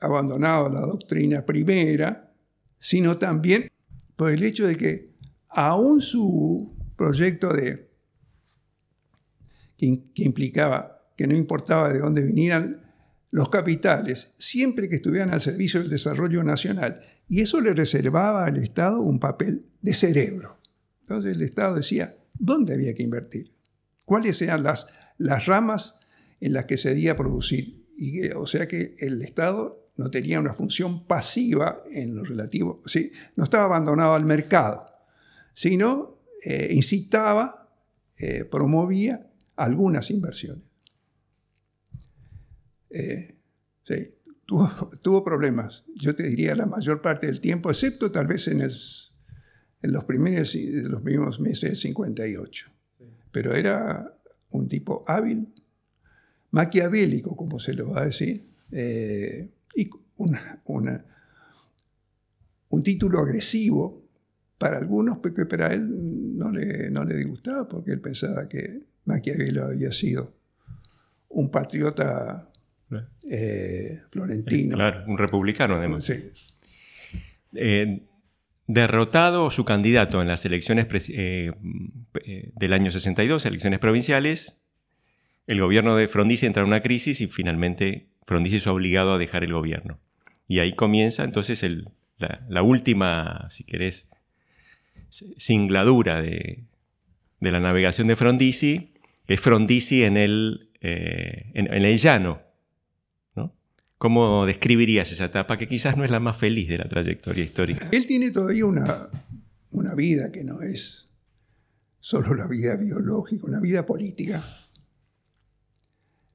abandonado la doctrina primera, sino también por el hecho de que aún su proyecto que implicaba que no importaba de dónde vinieran los capitales, siempre que estuvieran al servicio del desarrollo nacional, y eso le reservaba al Estado un papel de cerebro. Entonces el Estado decía dónde había que invertir, cuáles eran las ramas en las que se debía producir. O sea que el Estado no tenía una función pasiva en lo relativo, ¿sí? No estaba abandonado al mercado, sino incitaba, promovía algunas inversiones. Tuvo problemas, yo te diría la mayor parte del tiempo, excepto tal vez en los primeros meses del 58. Pero era un tipo hábil, maquiavélico, como se lo va a decir, y un título agresivo para algunos, porque para él no le disgustaba, porque él pensaba que Maquiavelo había sido un patriota florentino. Claro, un republicano además. Sí. Derrotado su candidato en las elecciones del año 62, elecciones provinciales, el gobierno de Frondizi entra en una crisis y finalmente Frondizi es obligado a dejar el gobierno. Y ahí comienza entonces la última, si querés, singladura de la navegación de Frondizi, que es Frondizi en el llano, ¿no? ¿Cómo describirías esa etapa, que quizás no es la más feliz de la trayectoria histórica? Él tiene todavía una vida que no es solo la vida biológica, una vida política.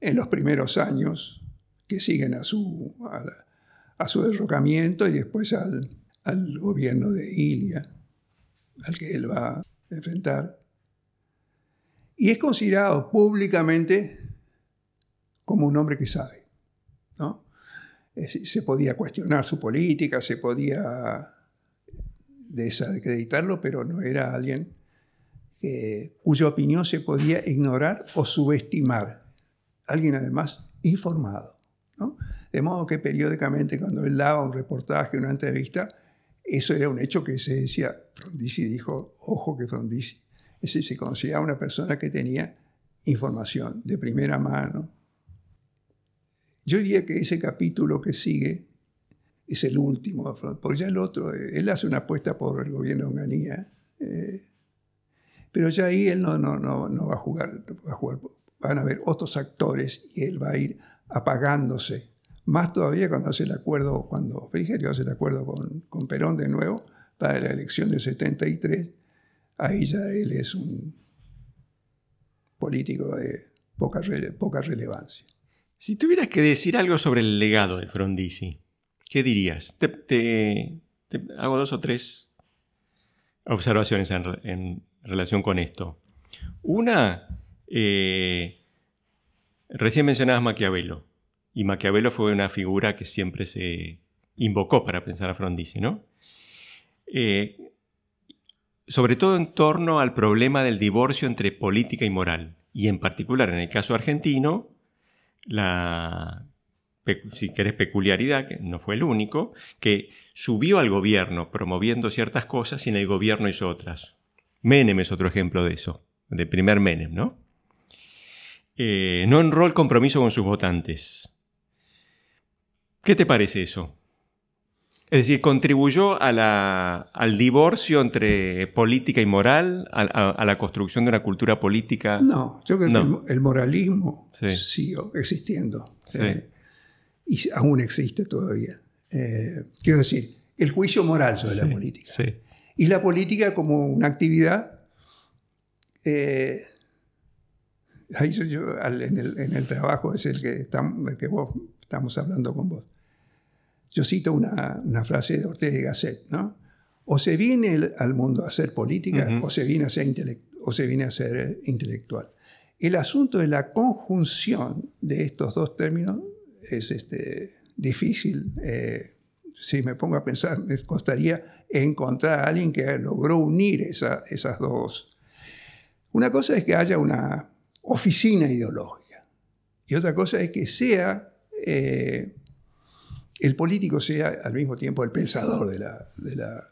En los primeros años que siguen a su derrocamiento y después al gobierno de Ilia, al que él va a enfrentar. Y es considerado públicamente como un hombre que sabe, ¿no? Se podía cuestionar su política, se podía desacreditarlo, pero no era alguien cuya opinión se podía ignorar o subestimar. Alguien además informado, ¿no? De modo que periódicamente cuando él daba un reportaje, una entrevista, eso era un hecho que se decía. Frondizi dijo, ojo que Frondizi. Es decir, se consideraba una persona que tenía información de primera mano. Yo diría que ese capítulo que sigue es el último, porque ya el otro, él hace una apuesta por el gobierno de Onganía, pero ya ahí él no va a jugar, van a haber otros actores y él va a ir apagándose. Más todavía cuando hace el acuerdo, cuando Frigerio hace el acuerdo con Perón de nuevo para la elección del 73, ahí ya él es un político de poca relevancia. Si tuvieras que decir algo sobre el legado de Frondizi, ¿qué dirías? Te hago 2 o 3 observaciones en relación con esto. Una, Recién mencionabas Maquiavelo, y Maquiavelo fue una figura que siempre se invocó para pensar a Frondizi, ¿no? Sobre todo en torno al problema del divorcio entre política y moral, y en particular en el caso argentino, si querés peculiaridad, que no fue el único, que subió al gobierno promoviendo ciertas cosas y en el gobierno hizo otras. Menem es otro ejemplo de eso, del primer Menem, ¿no? No honró el compromiso con sus votantes. ¿Qué te parece eso? Es decir, ¿contribuyó al divorcio entre política y moral, a la construcción de una cultura política? No, yo creo No. que el moralismo siguió existiendo. Sí. Y aún existe todavía. Quiero decir, el juicio moral sobre la política. Sí. Y la política como una actividad... en el trabajo es el que vos estamos hablando con vos. Yo cito una frase de Ortega y Gasset, ¿no? O se viene al mundo a hacer política, o se viene a ser intelectual. El asunto de la conjunción de estos dos términos es difícil. Si me pongo a pensar, me costaría encontrar a alguien que logró unir esas dos. Una cosa es que haya una oficina ideológica y otra cosa es que el político sea al mismo tiempo el pensador de la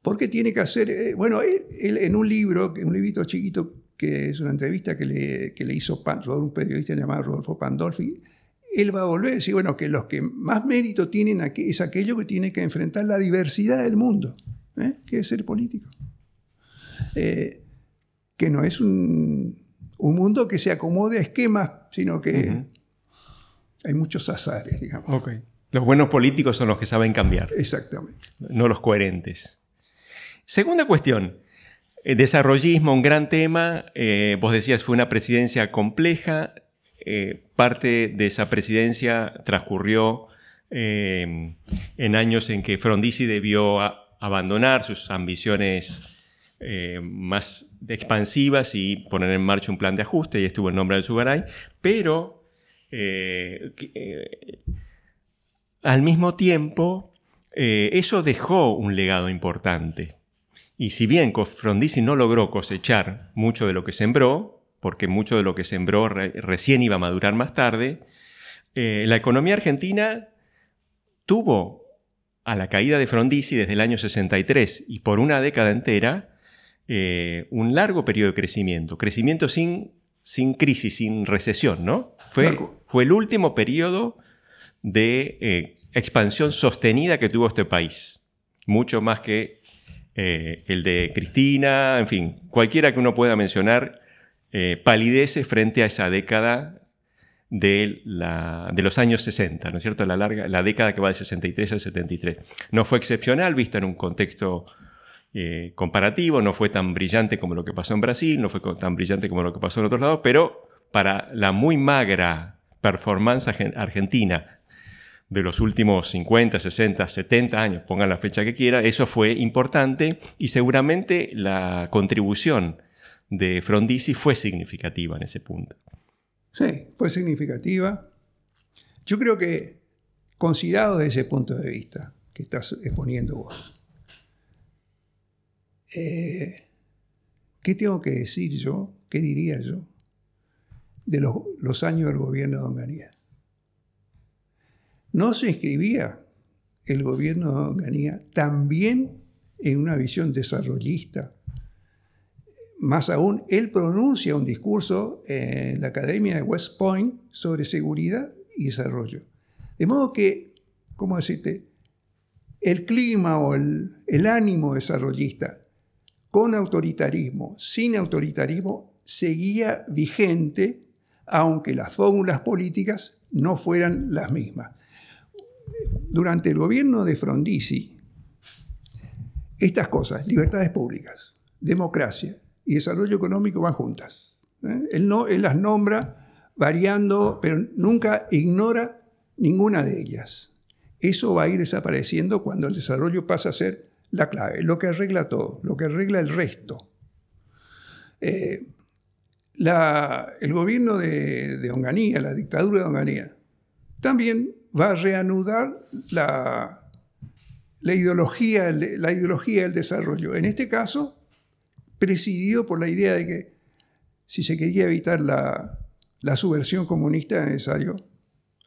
porque tiene que hacer... bueno, él en un librito chiquito, que es una entrevista que le hizo un periodista llamado Rodolfo Pandolfi, él va a volver a decir, bueno, que los que más mérito tienen es aquello que tiene que enfrentar la diversidad del mundo, que es ser político. Que no es un mundo que se acomode a esquemas, sino que hay muchos azares, digamos. Okay. Los buenos políticos son los que saben cambiar. Exactamente. No los coherentes. Segunda cuestión. Desarrollismo, un gran tema. Vos decías, fue una presidencia compleja. Parte de esa presidencia transcurrió en años en que Frondizi debió abandonar sus ambiciones más expansivas y poner en marcha un plan de ajuste, y estuvo el nombre del Sugaray, pero al mismo tiempo eso dejó un legado importante. Y si bien Frondizi no logró cosechar mucho de lo que sembró, porque mucho de lo que sembró recién iba a madurar más tarde, la economía argentina tuvo a la caída de Frondizi desde el año 63 y por una década entera un largo periodo de crecimiento sin crisis, sin recesión, ¿no? Fue el último periodo de expansión sostenida que tuvo este país, mucho más que el de Cristina, en fin, cualquiera que uno pueda mencionar palidece frente a esa década de los años 60, ¿no es cierto? La década que va del 63 al 73. No fue excepcional, vista en un contexto comparativo, no fue tan brillante como lo que pasó en Brasil, no fue tan brillante como lo que pasó en otros lados, pero para la muy magra performance argentina de los últimos 50, 60, 70 años, pongan la fecha que quiera, eso fue importante y seguramente la contribución de Frondizi fue significativa en ese punto. Sí, fue significativa. Yo creo que, considerado desde ese punto de vista que estás exponiendo vos, ¿qué tengo que decir yo? ¿Qué diría yo de los años del gobierno de Onganía? ¿No se inscribía el gobierno de Onganía también en una visión desarrollista? Más aún, él pronuncia un discurso en la Academia de West Point sobre seguridad y desarrollo. De modo que, ¿cómo decirte? El clima o el ánimo desarrollista, con autoritarismo, sin autoritarismo, seguía vigente, aunque las fórmulas políticas no fueran las mismas. Durante el gobierno de Frondizi, estas cosas, libertades públicas, democracia y desarrollo económico van juntas. Él las nombra variando, pero nunca ignora ninguna de ellas. Eso va a ir desapareciendo cuando el desarrollo pasa a ser la clave, lo que arregla todo, lo que arregla el resto. el gobierno de Onganía, la dictadura de Onganía, también va a reanudar la ideología del desarrollo. En este caso, presidido por la idea de que si se quería evitar la subversión comunista, es necesario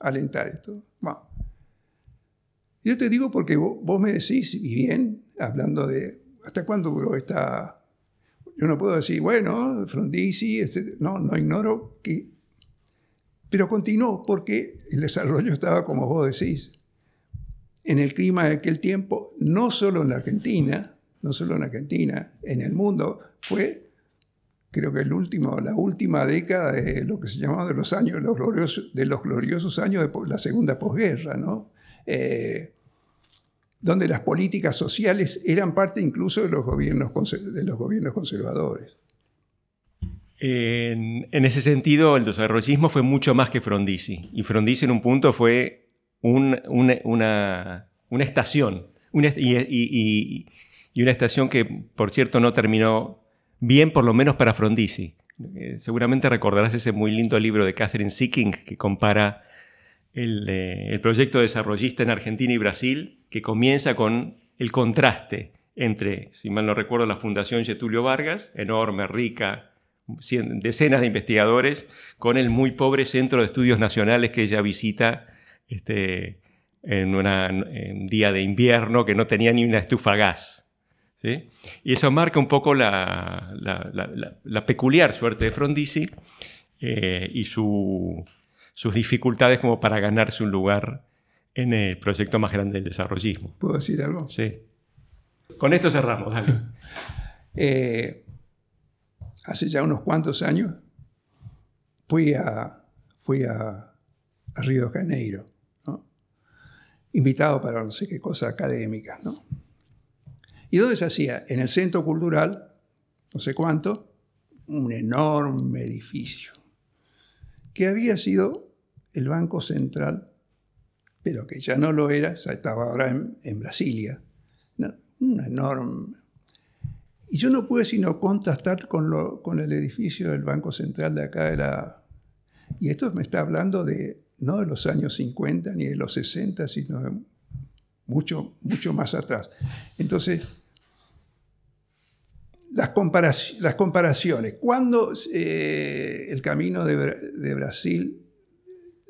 alentar esto. Bueno, yo te digo porque vos me decís, y bien, hablando de hasta cuándo duró esta... Yo no puedo decir, bueno, Frondizi, no ignoro que... Pero continuó porque el desarrollo estaba, como vos decís, en el clima de aquel tiempo, no solo en la Argentina, en el mundo, fue, creo que la última década de lo que se llamaba de los gloriosos años de la segunda posguerra, ¿no? Donde las políticas sociales eran parte incluso de los gobiernos conservadores. En ese sentido, el desarrollismo fue mucho más que Frondizi. Y Frondizi en un punto fue una estación. Y una estación que, por cierto, no terminó bien, por lo menos para Frondizi. Seguramente recordarás ese muy lindo libro de Catherine Seeking que compara el proyecto desarrollista en Argentina y Brasil, que comienza con el contraste entre, si mal no recuerdo, la Fundación Getúlio Vargas, enorme, rica, decenas de investigadores, con el muy pobre Centro de Estudios Nacionales que ella visita en un día de invierno que no tenía ni una estufa a gas. ¿Sí? Y eso marca un poco la peculiar suerte de Frondizi y sus dificultades como para ganarse un lugar en el proyecto más grande del desarrollismo. ¿Puedo decir algo? Sí. Con esto cerramos, dale. Hace ya unos cuantos años fui a Río de Janeiro, ¿no? Invitado para no sé qué cosa académica, ¿no? ¿Y dónde se hacía? En el Centro Cultural, no sé cuánto, un enorme edificio, que había sido el Banco Central, pero que ya no lo era, ya estaba ahora en Brasilia. Una enorme... Y yo no pude sino contrastar con el edificio del Banco Central de acá. Y esto me está hablando no de los años 50 ni de los 60, sino de mucho, mucho más atrás. Entonces, las comparaciones. Cuando el camino de Brasil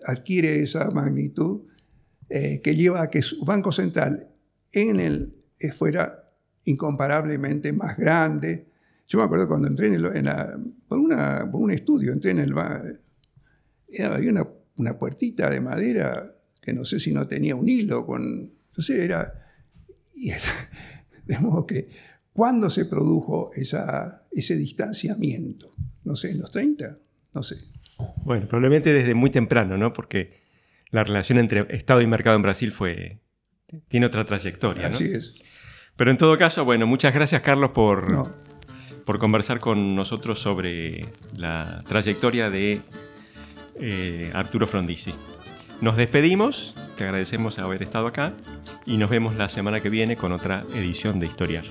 adquiere esa magnitud que lleva a que su Banco Central fuera incomparablemente más grande. Yo me acuerdo cuando entré por un estudio, entré en había una puertita de madera que no sé si no tenía un hilo. Entonces de modo que, ¿cuándo se produjo ese distanciamiento? No sé, ¿en los 30? No sé. Bueno, probablemente desde muy temprano, ¿no? Porque la relación entre Estado y mercado en Brasil tiene otra trayectoria, ¿no? Así es. Pero en todo caso, bueno, muchas gracias, Carlos, por conversar con nosotros sobre la trayectoria de Arturo Frondizi. Nos despedimos, te agradecemos haber estado acá y nos vemos la semana que viene con otra edición de Historiar.